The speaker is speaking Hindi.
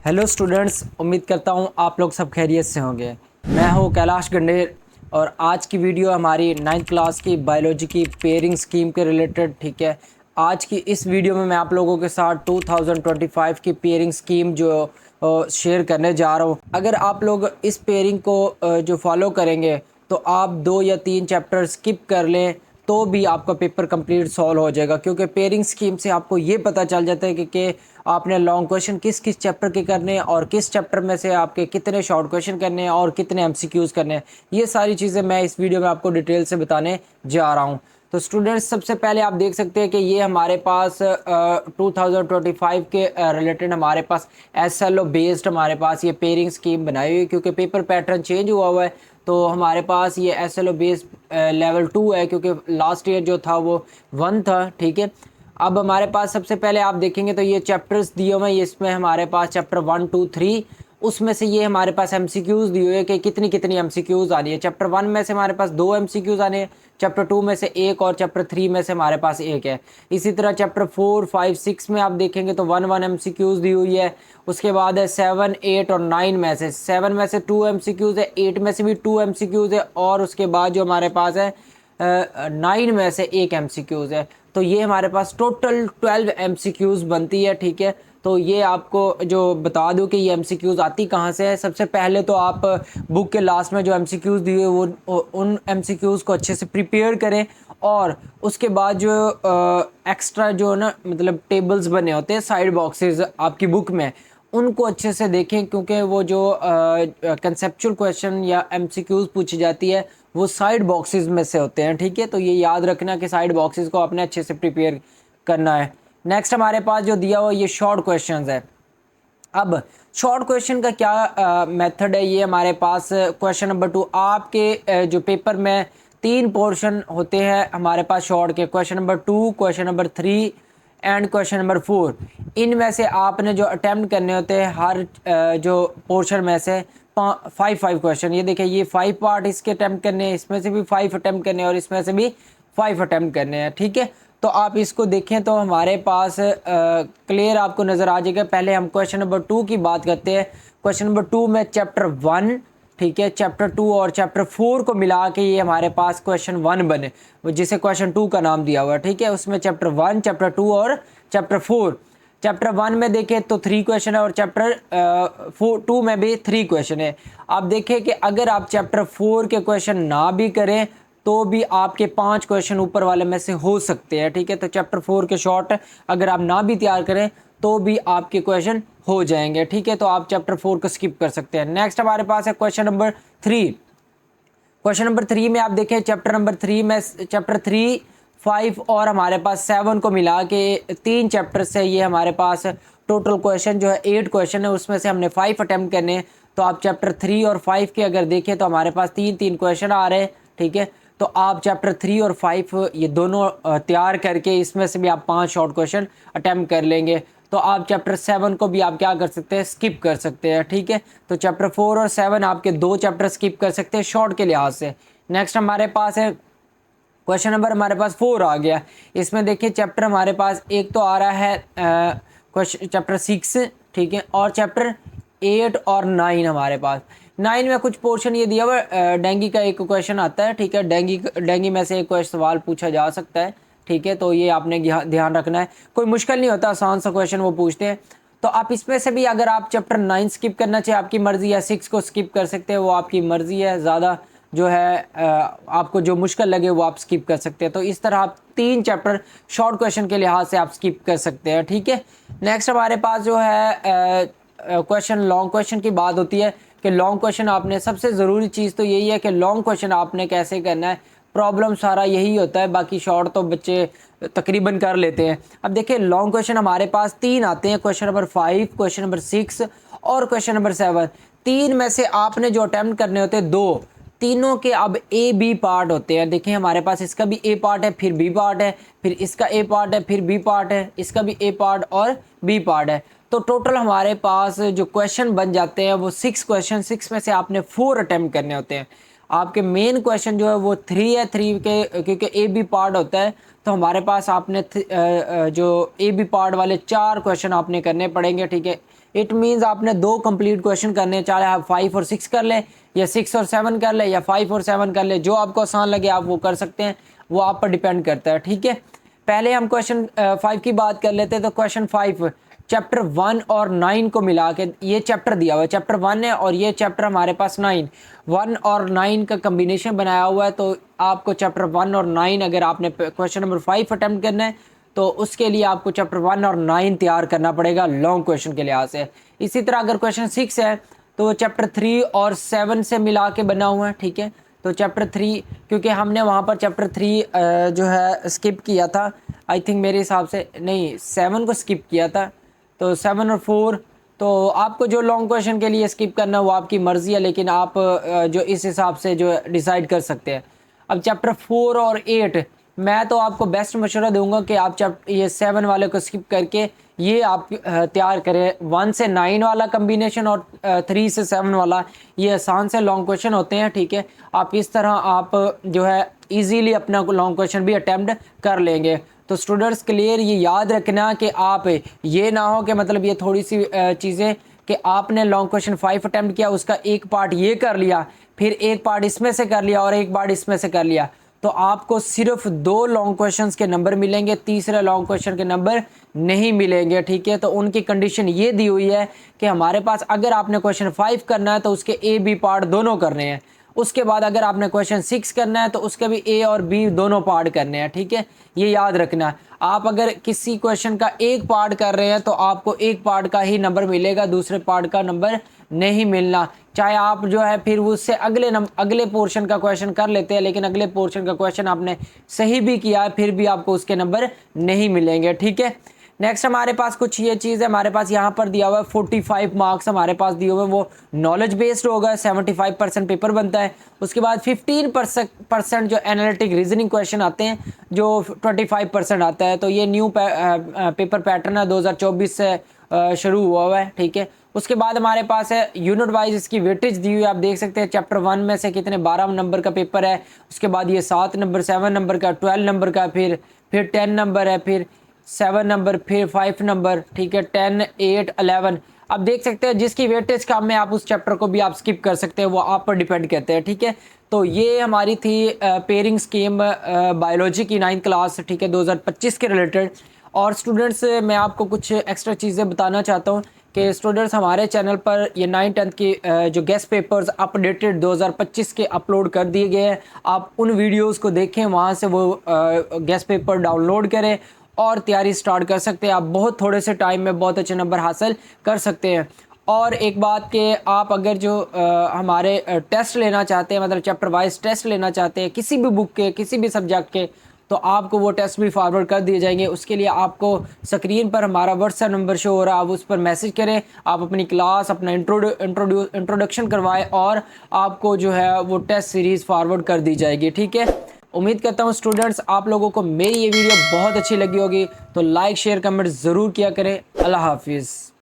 हेलो स्टूडेंट्स, उम्मीद करता हूँ आप लोग सब खैरियत से होंगे। मैं हूँ कैलाश गंडेर और आज की वीडियो हमारी 9th क्लास की बायोलॉजी की पेयरिंग स्कीम के रिलेटेड। ठीक है, आज की इस वीडियो में मैं आप लोगों के साथ 2025 की पेयरिंग स्कीम जो शेयर करने जा रहा हूँ। अगर आप लोग इस पेयरिंग को जो फॉलो करेंगे तो आप 2 या 3 चैप्टर स्किप कर लें तो भी आपका पेपर कंप्लीट सॉल्व हो जाएगा, क्योंकि पेयरिंग स्कीम से आपको ये पता चल जाता है कि आपने लॉन्ग क्वेश्चन किस किस चैप्टर के करने हैं और किस चैप्टर में से आपके कितने शॉर्ट क्वेश्चन करने हैं और कितने एमसीक्यूज करने हैं। ये सारी चीज़ें मैं इस वीडियो में आपको डिटेल से बताने जा रहा हूँ। तो स्टूडेंट्स, सबसे पहले आप देख सकते हैं कि ये हमारे पास 2025 के रिलेटेड हमारे पास एसएलओ बेस्ड हमारे पास ये पेयरिंग स्कीम बनाई हुई है, क्योंकि पेपर पैटर्न चेंज हुआ है। तो हमारे पास ये एसएलओ बेस्ड लेवल 2 है, क्योंकि लास्ट ईयर जो था वो 1 था। ठीक है, अब हमारे पास सबसे पहले आप देखेंगे तो ये चैप्टर्स दिए हुए हैं। इसमें हमारे पास चैप्टर 1, 2, 3, उसमें से ये हमारे पास एमसीक्यूज दिए हुए हैं कि कितनी कितनी एमसीक्यूज आनी है। चैप्टर 1 में से हमारे पास 2 एमसीक्यूज आने हैं, चैप्टर 2 में से 1 और चैप्टर 3 में से हमारे पास 1 है। इसी तरह चैप्टर 4, 5, 6 में आप देखेंगे तो 1 एमसीक्यूज दी हुई है। उसके बाद है 7, 8 और 9 में से 7 में से 2 एमसीक्यूज है, 8 में से भी 2 एमसीक्यूज है और उसके बाद जो हमारे पास है 9 में से 1 एमसीक्यूज है। तो ये हमारे पास टोटल 12 एमसीक्यूज बनती है। ठीक है, तो ये आपको जो बता दूं कि ये एमसीक्यूज आती कहाँ से है। सबसे पहले तो आप बुक के लास्ट में जो एमसीक्यूज दिए वो उन एमसीक्यूज को अच्छे से प्रिपेयर करें और उसके बाद जो एक्स्ट्रा जो ना मतलब टेबल्स बने होते हैं साइड बॉक्सेस आपकी बुक में, उनको अच्छे से देखें, क्योंकि वो जो कंसेप्चुअल क्वेश्चन या एमसीक्यूज पूछी जाती है वो साइड बॉक्सेस में से होते हैं। ठीक है, तो ये याद रखना कि साइड बॉक्सेस को आपने अच्छे से प्रिपेयर करना है। नेक्स्ट हमारे पास जो दिया हुआ ये शॉर्ट क्वेश्चंस है। अब शॉर्ट क्वेश्चन का क्या मेथड है, ये हमारे पास क्वेश्चन नंबर 2 आपके जो पेपर में 3 पोर्शन होते हैं हमारे पास शॉर्ट के, question number 2, question number 3 and question number 4। इनमें से आपने जो अटेम्प्ट करने होते हैं हर जो पोर्शन में से 5 क्वेश्चन। ये देखिए, ये 5 पार्ट इसके अटेम्प्ट करने हैं, इसमें से भी 5 अटेम्प्ट करने हैं और इसमें से भी 5 अटेम्प्ट करने हैं। ठीक है, तो आप इसको देखें तो हमारे पास क्लियर आपको नज़र आ जाएगा। पहले हम क्वेश्चन नंबर 2 की बात करते हैं। क्वेश्चन नंबर 2 में चैप्टर 1, ठीक है, चैप्टर 2 और चैप्टर 4 को मिला के ये हमारे पास क्वेश्चन 1 बने, जिसे क्वेश्चन 2 का नाम दिया हुआ है। ठीक है, उसमें चैप्टर 1, चैप्टर 2 और चैप्टर 4। चैप्टर 1 में देखें तो 3 क्वेश्चन है और चैप्टर 2 में भी 3 क्वेश्चन है। आप देखें कि अगर आप चैप्टर 4 के क्वेश्चन ना भी करें तो भी आपके 5 क्वेश्चन ऊपर वाले में से हो सकते हैं। ठीक है, तो चैप्टर 4 के शॉर्ट अगर आप ना भी तैयार करें तो भी आपके क्वेश्चन हो जाएंगे। ठीक है, तो आप चैप्टर 4 को स्किप कर सकते हैं। नेक्स्ट हमारे पास है क्वेश्चन नंबर 3। क्वेश्चन नंबर 3 में आप देखें चैप्टर नंबर 3 में चैप्टर 3, 5 और हमारे पास 7 को मिला के 3 चैप्टर से ये हमारे पास टोटल क्वेश्चन जो है 8 क्वेश्चन है, उसमें से हमने 5 अटेम्प्ट करने हैं। तो आप चैप्टर 3 और 5 के अगर देखें तो हमारे पास 3 क्वेश्चन आ रहे हैं। ठीक है, तो आप चैप्टर 3 और 5 ये दोनों तैयार करके इसमें से भी आप 5 शॉर्ट क्वेश्चन अटेम्प्ट कर लेंगे। तो आप चैप्टर 7 को भी आप क्या कर सकते हैं, स्किप कर सकते हैं। ठीक है, तो चैप्टर 4 और 7 आपके 2 चैप्टर स्किप कर सकते हैं शॉर्ट के लिहाज से। नेक्स्ट हमारे पास है क्वेश्चन नंबर हमारे पास 4 आ गया। इसमें देखिए चैप्टर हमारे पास एक तो आ रहा है क्वेश्चन चैप्टर 6, ठीक है, और चैप्टर 8 और 9 हमारे पास। 9 में कुछ पोर्शन ये दिया हुआ डेंगू का एक क्वेश्चन आता है। ठीक है, डेंगू में से एक सवाल पूछा जा सकता है। ठीक है, तो ये आपने ध्यान रखना है, कोई मुश्किल नहीं होता, आसान सा क्वेश्चन वो पूछते हैं। तो आप इसमें से भी अगर आप चैप्टर 9 स्किप करना चाहिए आपकी मर्जी, या 6 को स्किप कर सकते हैं, वो आपकी मर्जी है। ज़्यादा जो है आपको जो मुश्किल लगे वो आप स्किप कर सकते हैं। तो इस तरह आप 3 चैप्टर शॉर्ट क्वेश्चन के लिहाज से आप स्किप कर सकते हैं। ठीक है, नेक्स्ट हमारे पास जो है क्वेश्चन लॉन्ग क्वेश्चन की बात होती है कि लॉन्ग क्वेश्चन आपने सबसे ज़रूरी चीज़ तो यही है कि लॉन्ग क्वेश्चन आपने कैसे करना है। प्रॉब्लम सारा यही होता है, बाकी शॉर्ट तो बच्चे तकरीबन कर लेते हैं। अब देखिए लॉन्ग क्वेश्चन हमारे पास 3 आते हैं, क्वेश्चन नंबर 5, क्वेश्चन नंबर 6 और क्वेश्चन नंबर 7। 3 में से आपने जो अटैम्प्ट करने होते हैं 2, तीनों के अब ए बी पार्ट होते हैं। देखिए हमारे पास इसका भी ए पार्ट है, फिर बी पार्ट है, फिर इसका ए पार्ट है, फिर बी पार्ट है, इसका भी ए पार्ट और बी पार्ट है। तो टोटल हमारे पास जो क्वेश्चन बन जाते हैं वो 6 क्वेश्चन, 6 में से आपने 4 अटैम्प्ट करने होते हैं। आपके मेन क्वेश्चन जो है वो 3 है, 3 के क्योंकि ए बी पार्ट होता है तो हमारे पास आपने जो ए बी पार्ट वाले 4 क्वेश्चन आपने करने पड़ेंगे। ठीक है, इट मीन्स आपने 2 कंप्लीट क्वेश्चन करने हैं, चाहे आप 5 और 6 कर ले या 6 और 7 कर ले या 5 और 7 कर ले, जो आपको आसान लगे आप वो कर सकते हैं, वो आप पर डिपेंड करता है। ठीक है, पहले हम क्वेश्चन 5 की बात कर लेते हैं। तो क्वेश्चन 5 चैप्टर 1 और 9 को मिला के ये चैप्टर दिया हुआ है, चैप्टर 1 है और ये चैप्टर हमारे पास 9, 1 और 9 का कम्बिनेशन बनाया हुआ है। तो आपको चैप्टर 1 और 9 अगर आपने क्वेश्चन नंबर 5 अटैम्प्ट करना है तो उसके लिए आपको चैप्टर 1 और 9 तैयार करना पड़ेगा लॉन्ग क्वेश्चन के लिहाज से। इसी तरह अगर क्वेश्चन 6 है तो चैप्टर 3 और 7 से मिला के बना हुआ है। ठीक है, तो चैप्टर 3 क्योंकि हमने वहाँ पर चैप्टर 3 जो है स्किप किया था, आई थिंक मेरे हिसाब से नहीं 7 को स्किप किया था, तो 7 और 4, तो आपको जो लॉन्ग क्वेश्चन के लिए स्किप करना है वो आपकी मर्ज़ी है, लेकिन आप जो इस हिसाब से जो डिसाइड कर सकते हैं। अब चैप्टर 4 और 8 मैं तो आपको बेस्ट मशवरा दूंगा कि आप ये 7 वाले को स्किप करके ये आप तैयार करें 1 से 9 वाला कम्बिनेशन और 3 से 7 वाला, ये आसान से लॉन्ग क्वेश्चन होते हैं। ठीक है, आप इस तरह आप जो है इजीली अपना लॉन्ग क्वेश्चन भी अटैम्प्ट कर लेंगे। तो स्टूडेंट्स क्लियर, ये याद रखना कि आप ये ना हो कि मतलब ये थोड़ी सी चीज़ें कि आपने लॉन्ग क्वेश्चन 5 अटैम्प्ट किया, उसका एक पार्ट ये कर लिया, फिर एक पार्ट इसमें से कर लिया और एक पार्ट इसमें से कर लिया, तो आपको सिर्फ 2 लॉन्ग क्वेश्चंस के नंबर मिलेंगे, तीसरे लॉन्ग क्वेश्चन के नंबर नहीं मिलेंगे। ठीक है, तो उनकी कंडीशन ये दी हुई है कि हमारे पास अगर आपने क्वेश्चन 5 करना है तो उसके ए बी पार्ट दोनों करने हैं, उसके बाद अगर आपने क्वेश्चन 6 करना है तो उसके भी ए और बी दोनों पार्ट करने हैं। ठीक है, ये याद रखना। आप अगर किसी क्वेश्चन का एक पार्ट कर रहे हैं तो आपको एक पार्ट का ही नंबर मिलेगा, दूसरे पार्ट का नंबर नहीं मिलना। चाहे आप जो है फिर उससे अगले पोर्शन का क्वेश्चन कर लेते हैं, लेकिन अगले पोर्शन का क्वेश्चन आपने सही भी किया है फिर भी आपको उसके नंबर नहीं मिलेंगे। ठीक है, नेक्स्ट हमारे पास कुछ ये चीज़ है, हमारे पास यहाँ पर दिया हुआ है 45 मार्क्स हमारे पास दिए हुए, वो नॉलेज बेस्ड होगा, 75% पेपर बनता है। उसके बाद 15% जो एनालिटिक रीजनिंग क्वेश्चन आते हैं जो 25% आता है। तो ये न्यू पेपर पैटर्न है 2024 से शुरू हुआ है। ठीक है, उसके बाद हमारे पास है यूनिट वाइज इसकी वेटेज दी हुई है, आप देख सकते हैं चैप्टर 1 में से कितने 12 नंबर का पेपर है, उसके बाद ये 7 नंबर 7 नंबर का 12 नंबर का, फिर 10 नंबर है, फिर 7 नंबर, फिर 5 नंबर। ठीक है, 10 8 11 अब देख सकते हैं जिसकी वेटेज कम है आप उस चैप्टर को भी आप स्किप कर सकते हैं, वो आप पर डिपेंड करते हैं। ठीक है, तो ये हमारी थी पेयरिंग स्कीम बायोलॉजी की 9th क्लास। ठीक है, 2025 के रिलेटेड। और स्टूडेंट्स मैं आपको कुछ एक्स्ट्रा चीज़ें बताना चाहता हूँ कि स्टूडेंट्स हमारे चैनल पर ये 9th 10th की जो गेस्ट पेपर्स अपडेटेड 2025 के अपलोड कर दिए गए हैं, आप उन वीडियोस को देखें, वहाँ से वो गेस्ट पेपर डाउनलोड करें और तैयारी स्टार्ट कर सकते हैं। आप बहुत थोड़े से टाइम में बहुत अच्छे नंबर हासिल कर सकते हैं। और एक बात कि आप अगर जो हमारे टेस्ट लेना चाहते हैं, मतलब चैप्टर वाइज टेस्ट लेना चाहते हैं किसी भी बुक के किसी भी सब्जेक्ट के, तो आपको वो टेस्ट भी फॉरवर्ड कर दिए जाएंगे। उसके लिए आपको स्क्रीन पर हमारा व्हाट्सएप नंबर शो हो रहा है, आप उस पर मैसेज करें, आप अपनी क्लास अपना इंट्रोडक्शन करवाएं और आपको जो है वो टेस्ट सीरीज़ फॉरवर्ड कर दी जाएगी। ठीक है, उम्मीद करता हूँ स्टूडेंट्स आप लोगों को मेरी ये वीडियो बहुत अच्छी लगी होगी, तो लाइक शेयर कमेंट ज़रूर किया करें। अल्लाह हाफिज़।